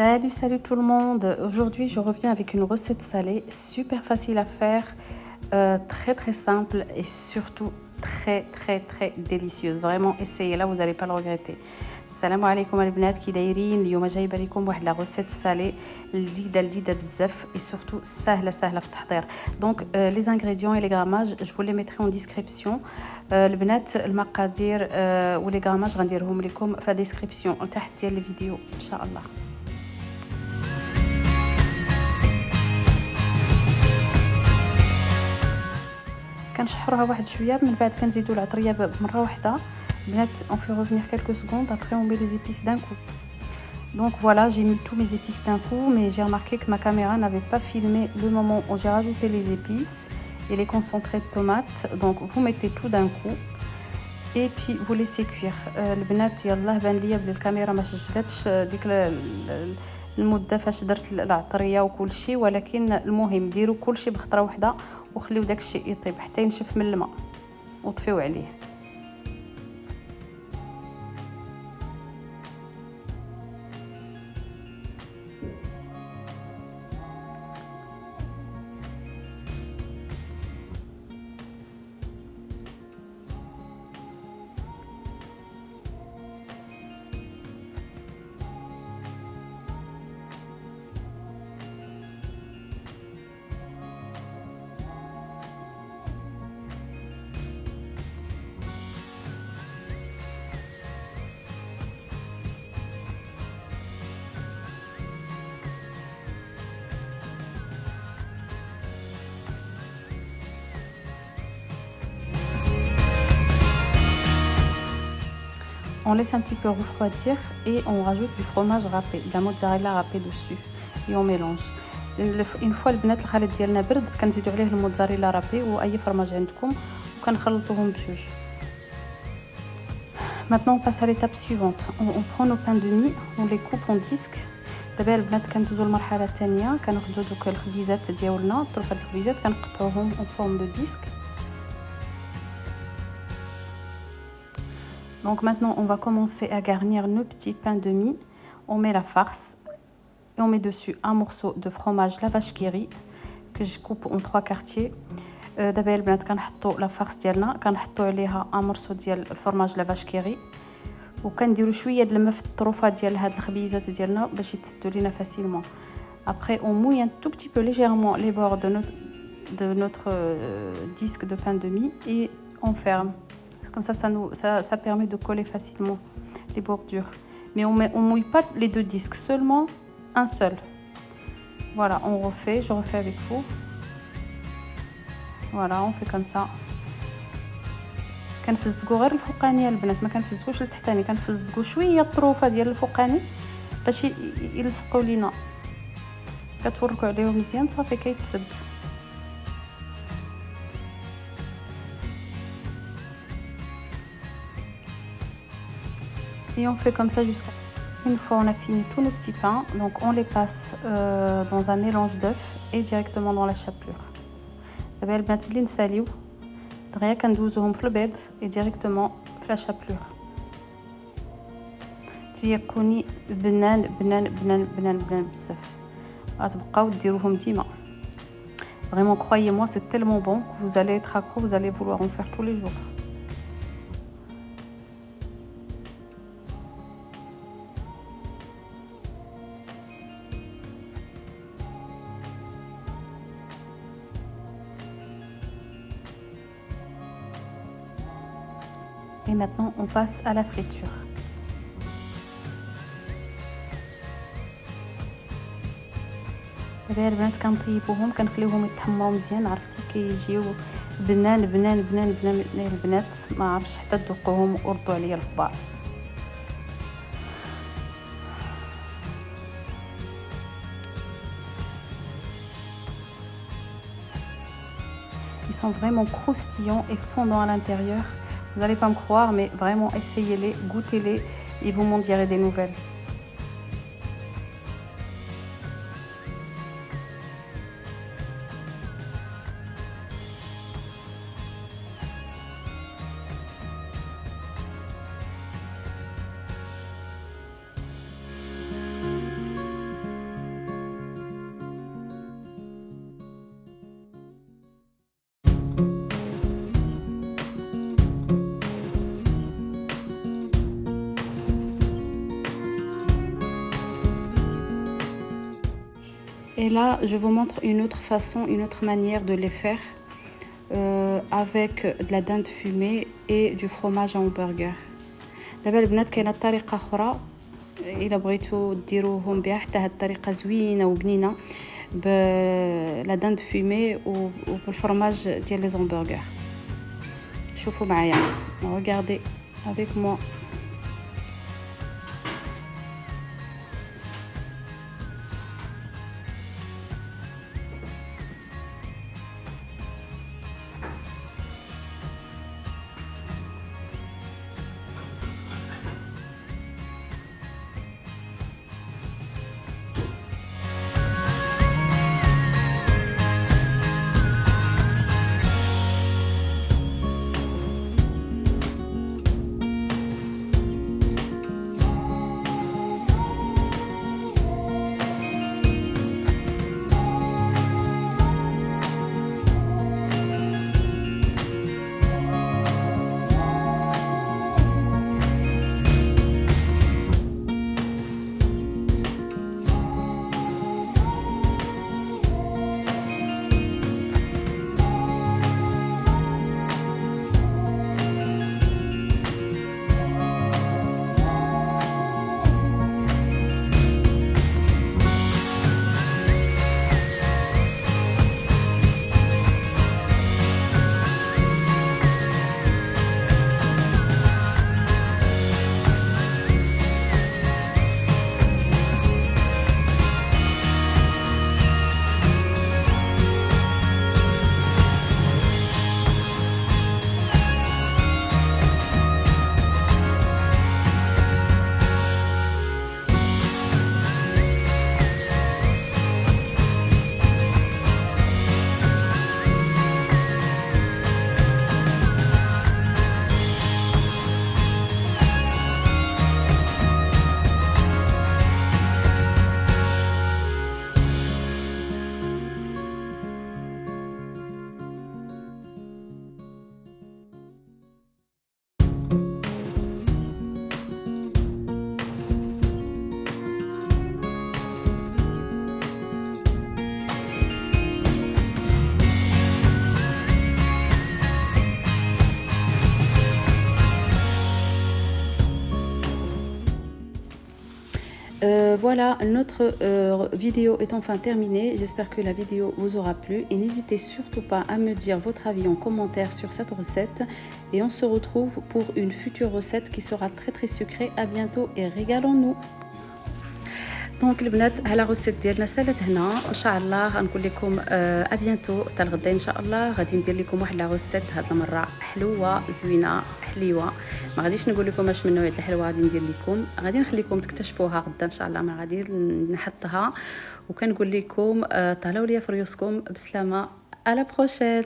Salut tout le monde. Aujourd'hui, je reviens avec une recette salée super facile à faire, très simple et surtout très délicieuse. Vraiment, essayez-la, vous n'allez pas le regretter. السلام عليكم البنات كي دايرين اليوم جايبه لكم واحد لا روسيت سالي لذيذه بزاف et surtout سهله في التحضير. دونك لي انغريديون et les grammages je vous les mettrai en description. البنات المقادير ولي غراماج غنديرهم لكم في لا ديسكريبسيون تحت ديال الفيديو ان شاء الله. كنشحروها واحد شويه من بعد كنزيدوا العطريه بمره واحده. بنات on fait revenir quelques secondes après on met les épices d'un coup. Donc voilà, j'ai mis tous mes épices d'un coup, mais j'ai remarqué que ma caméra n'avait pas filmé le moment où j'ai rajouté les épices et les concentrés de tomates. Donc vous mettez tout d'un coup et puis vous laissez cuire. البنات يلاه بان ليا بلي الكاميرا ما سجلتش ديك المده فاش درت العطريه وكل شيء، ولكن المهم ديروا كل شيء بخطره واحده وخليو داك الشيء يطيب حتى ينشف من الماء وطفيو عليه. On laisse un petit peu refroidir et on rajoute du fromage râpé, de la mozzarella râpée dessus et on mélange. Une fois البنات الخليط ديالنا برد كنزيدوا عليه الموزاريلا رابي واي فرماج عندكم وكنخلطوهم بجوج. Maintenant on passe à l'étape suivante. On prend nos pains de mie, on les coupe en disques. دابا البنات كندوزو للمرحله الثانيه، كناخذوا دوك الخبيزات ديالنا، طرف هاد الخبيزات كنقطعوهم en forme de disque. Donc maintenant, on va commencer à garnir nos petits pains de mie. On met la farce et on met dessus un morceau de fromage la vache qui rit que je coupe en 3 quartiers. دابا البنات كنحطوا لا فارس ديالنا، كنحطوا عليها un morceau ديال الفرماج لا vache qui rit وكنديروا شويه د الماء في الطروفه ديال هاد الخبيزات ديالنا باش يتسدوا لينا facilement. Après on mouille un tout petit peu légèrement les bords de notre disque de pain de mie et on ferme. Comme ça permet de coller facilement les bordures. Mais on mouille pas les deux disques, seulement un seul. Voilà, on refait, je refais avec vous. Voilà, on fait comme ça. كنفزقوا غير الفوقانيه البنات، ما كنفزقوش التحتاني، كنفزقوا شويه الطروفه ديال الفوقاني باش يلصقوا لينا. كتوركوا عليهم مزيان صافي كيتسد. Et on fait comme ça jusqu'à une fois on a fini tous nos petits pains, donc on les passe dans un mélange d'œufs et directement dans la chapelure. دابا البنات بلي نساليو دغيا كندوزوهم في البيض et directement في la chapelure. تيكوني بنان بزاف، غتبقاو ديروهم ديما. Vraiment croyez-moi, c'est tellement bon que vous allez être accro, vous allez vouloir en faire tous les jours. Et maintenant on passe à la friture. دابا البنات كنطيبوهم كنخليوهم يتحمروا مزيان، عرفتي كيجيو بنان البنات، ما عرفتش حتى تذوقوهم وردوا عليا الخبار. Ils sont vraiment croustillants et fondants à l'intérieur. Vous n'allez pas me croire, mais vraiment essayez-les, goûtez-les et vous m'en direz des nouvelles. Et là, je vous montre une autre façon, une autre manière de les faire avec de la dinde fumée et du fromage à hamburger. دابا البنات كاينه طريقه اخرى الا بغيتو ديروهم بها، حتى هاد الطريقه زوينه وبنينه بلا دند فومي وبالفرماج ديال لي زومبرغر. شوفوا معايا، regardez avec moi. Voilà, notre vidéo est enfin terminée. J'espère que la vidéo vous aura plu. Et n'hésitez surtout pas à me dire votre avis en commentaire sur cette recette. Et on se retrouve pour une future recette qui sera très très sucrée. À bientôt et régalons-nous. دونك البنات على غوسيت ديالنا سالت هنا، ان شاء غنقول لكم ابيانتو حتى الغدا ان شاء الله. غادي ندير لكم واحد لا غوسيت هاد المره حلوه زوينه حليوه. ما غاديش نقول لكم اش من نوع الحلوه غادي ندير لكم، غادي نخليكم تكتشفوها غدا ان شاء الله. ما غادي نحطها وكنقول لكم طالوا ليا في ريوسكم بسلامه. على بروشين.